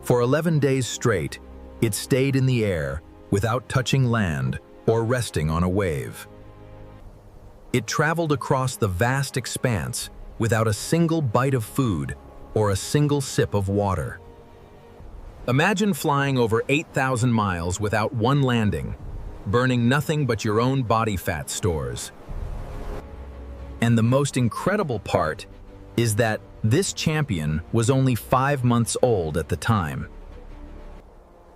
For 11 days straight, it stayed in the air without touching land or resting on a wave. It traveled across the vast expanse without a single bite of food or a single sip of water. Imagine flying over 8,000 miles without one landing, burning nothing but your own body fat stores. And the most incredible part is that this champion was only 5 months old at the time.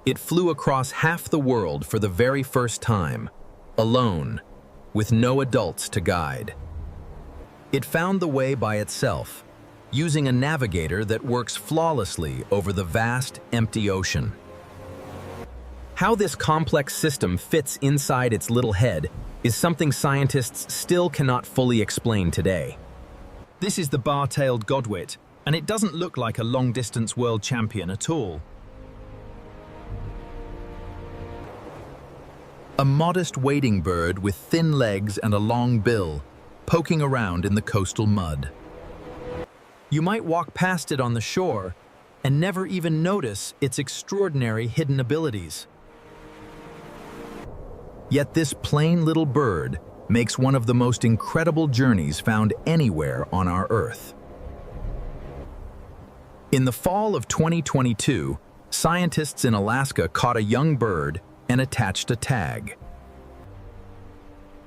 It flew across half the world for the very first time, alone, with no adults to guide. It found the way by itself, using a navigator that works flawlessly over the vast, empty ocean. How this complex system fits inside its little head is something scientists still cannot fully explain today. This is the bar-tailed godwit, and it doesn't look like a long-distance world champion at all. A modest wading bird with thin legs and a long bill, poking around in the coastal mud. You might walk past it on the shore and never even notice its extraordinary hidden abilities. Yet this plain little bird makes one of the most incredible journeys found anywhere on our Earth. In the fall of 2022, scientists in Alaska caught a young bird and attached a tag.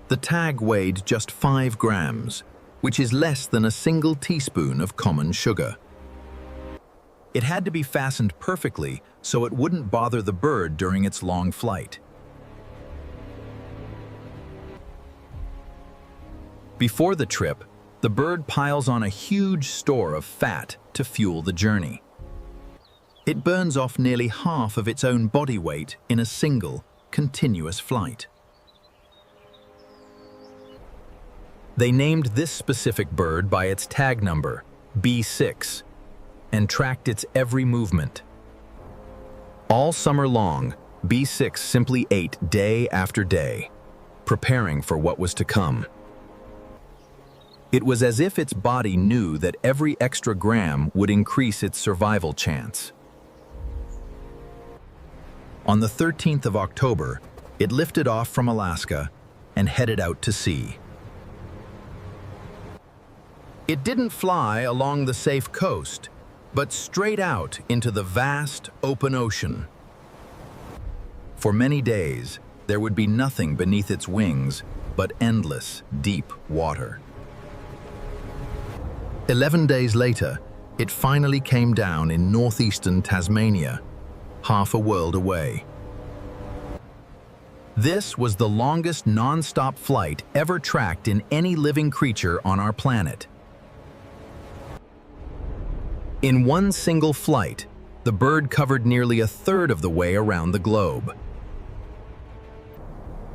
The tag weighed just 5 grams, which is less than a single teaspoon of common sugar. It had to be fastened perfectly so it wouldn't bother the bird during its long flight. Before the trip, the bird piles on a huge store of fat to fuel the journey. It burns off nearly half of its own body weight in a single, continuous flight. They named this specific bird by its tag number, B6, and tracked its every movement. All summer long, B6 simply ate day after day, preparing for what was to come. It was as if its body knew that every extra gram would increase its survival chance. On the 13th of October, it lifted off from Alaska and headed out to sea. It didn't fly along the safe coast, but straight out into the vast, open ocean. For many days, there would be nothing beneath its wings but endless, deep water. 11 days later, it finally came down in northeastern Tasmania, half a world away. This was the longest non-stop flight ever tracked in any living creature on our planet. In one single flight, the bird covered nearly a third of the way around the globe.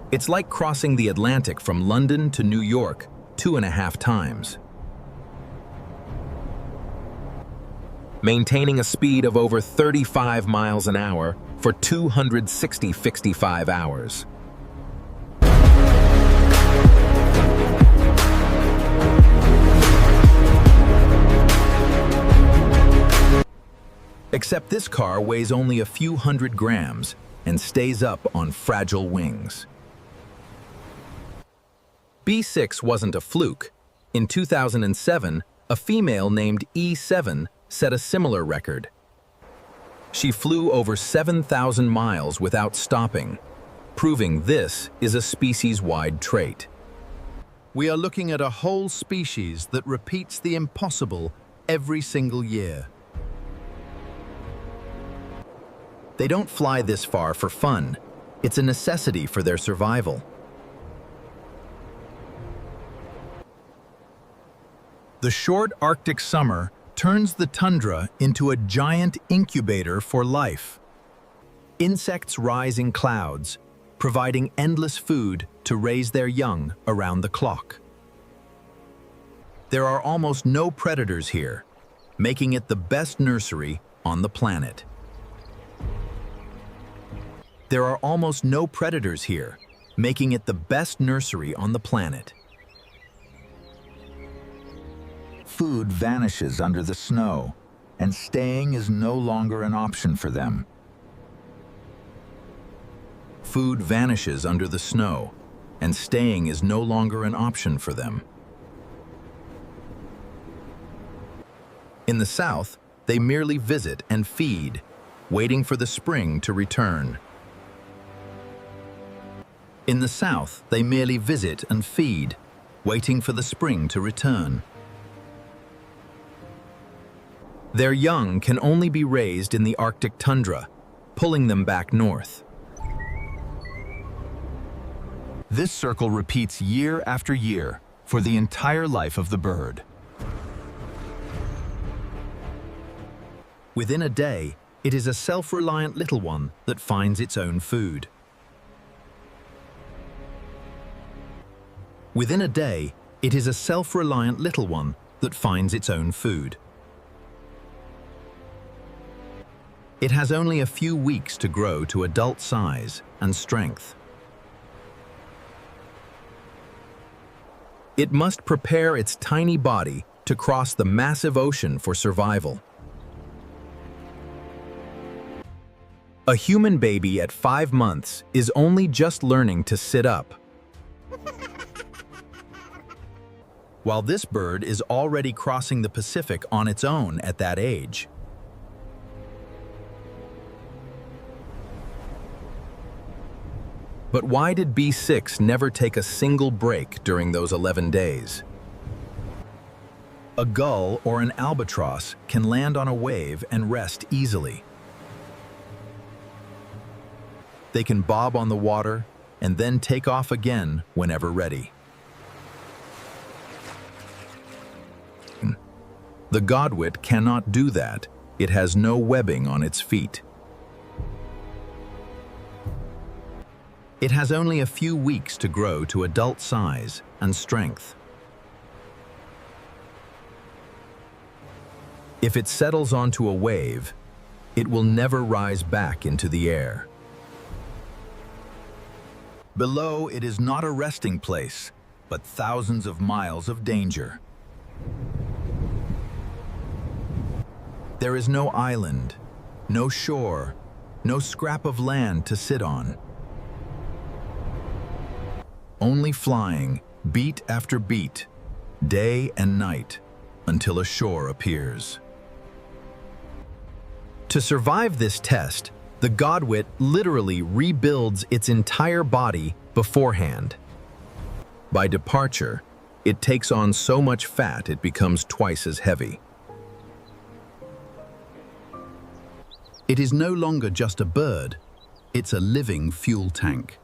It's like crossing the Atlantic from London to New York 2.5 times. Maintaining a speed of over 35 miles an hour for 265 hours. Except this car weighs only a few hundred grams and stays up on fragile wings. B6 wasn't a fluke. In 2007, a female named E7 set a similar record. She flew over 7,000 miles without stopping, proving this is a species-wide trait. We are looking at a whole species that repeats the impossible every single year. They don't fly this far for fun. It's a necessity for their survival. The short Arctic summer turns the tundra into a giant incubator for life. Insects rise in clouds, providing endless food to raise their young around the clock. There are almost no predators here, making it the best nursery on the planet. There are almost no predators here, making it the best nursery on the planet. Food vanishes under the snow, and staying is no longer an option for them. Food vanishes under the snow, and staying is no longer an option for them. In the south, they merely visit and feed, waiting for the spring to return. In the south, they merely visit and feed, waiting for the spring to return. Their young can only be raised in the Arctic tundra, pulling them back north. This circle repeats year after year for the entire life of the bird. Within a day, it is a self-reliant little one that finds its own food. Within a day, it is a self-reliant little one that finds its own food. It has only a few weeks to grow to adult size and strength. It must prepare its tiny body to cross the massive ocean for survival. A human baby at 5 months is only just learning to sit up, while this bird is already crossing the Pacific on its own at that age. But why did B6 never take a single break during those 11 days? A gull or an albatross can land on a wave and rest easily. They can bob on the water and then take off again whenever ready. The godwit cannot do that. It has no webbing on its feet. It has only a few weeks to grow to adult size and strength. If it settles onto a wave, it will never rise back into the air. Below, it is not a resting place, but thousands of miles of danger. There is no island, no shore, no scrap of land to sit on. Only flying, beat after beat, day and night, until a shore appears. To survive this test, the godwit literally rebuilds its entire body beforehand. By departure, it takes on so much fat it becomes twice as heavy. It is no longer just a bird, it's a living fuel tank.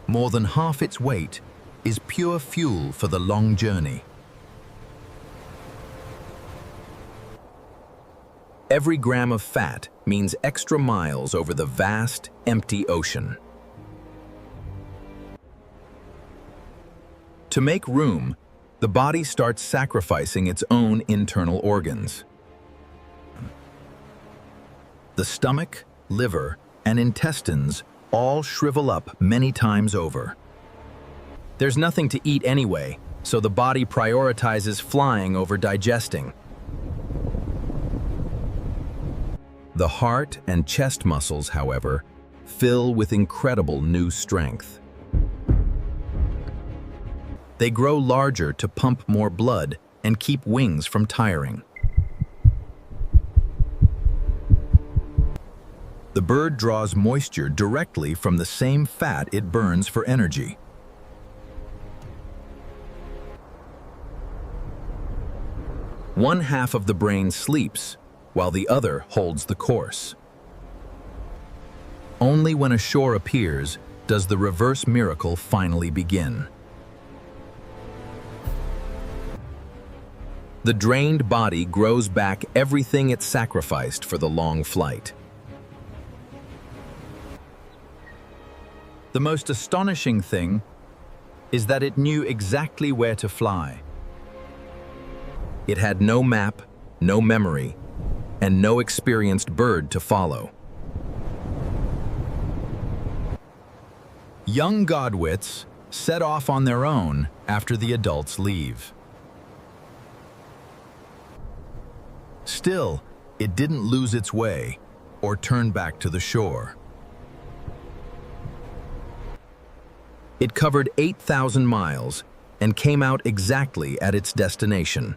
More than half its weight is pure fuel for the long journey. Every gram of fat means extra miles over the vast, empty ocean. To make room, the body starts sacrificing its own internal organs. The stomach, liver, and intestines all shrivel up many times over. There's nothing to eat anyway, so the body prioritizes flying over digesting. The heart and chest muscles, however, fill with incredible new strength. They grow larger to pump more blood and keep wings from tiring. The bird draws moisture directly from the same fat it burns for energy. One half of the brain sleeps, while the other holds the course. Only when a shore appears does the reverse miracle finally begin. The drained body grows back everything it sacrificed for the long flight. The most astonishing thing is that it knew exactly where to fly. It had no map, no memory, and no experienced bird to follow. Young godwits set off on their own after the adults leave. Still, it didn't lose its way or turn back to the shore. It covered 8,000 miles and came out exactly at its destination.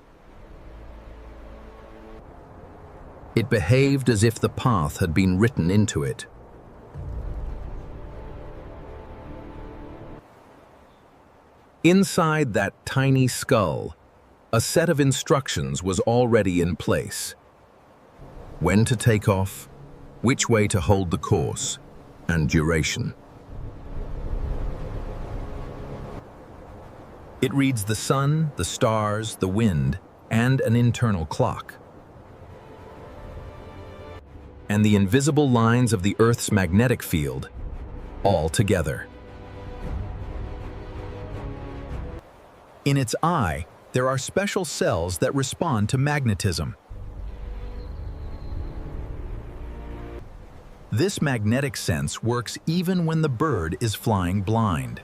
It behaved as if the path had been written into it. Inside that tiny skull, a set of instructions was already in place. When to take off, which way to hold the course, and duration. It reads the sun, the stars, the wind, and an internal clock. And the invisible lines of the Earth's magnetic field, all together. In its eye, there are special cells that respond to magnetism. This magnetic sense works even when the bird is flying blind.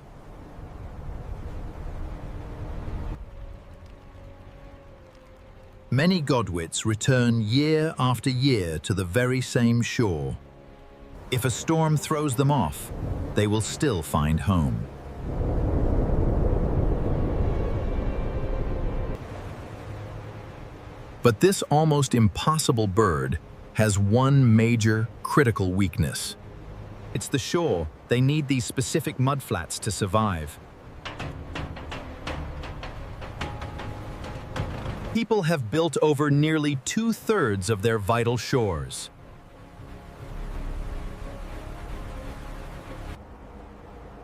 Many godwits return year after year to the very same shore. If a storm throws them off, they will still find home. But this almost impossible bird has one major, critical weakness. It's the shore. They need these specific mudflats to survive. People have built over nearly 2/3 of their vital shores.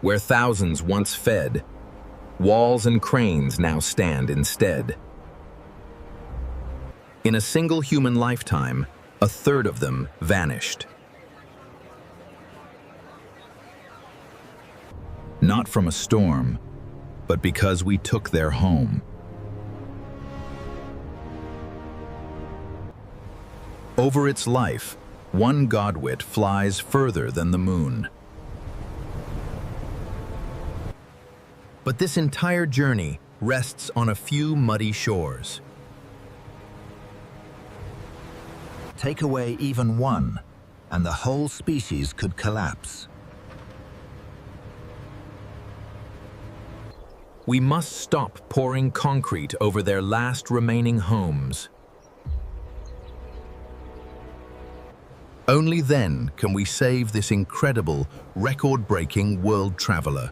Where thousands once fed, walls and cranes now stand instead. In a single human lifetime, 1/3 of them vanished. Not from a storm, but because we took their home. Over its life, one godwit flies further than the moon. But this entire journey rests on a few muddy shores. Take away even one, and the whole species could collapse. We must stop pouring concrete over their last remaining homes. Only then can we save this incredible, record-breaking world traveler.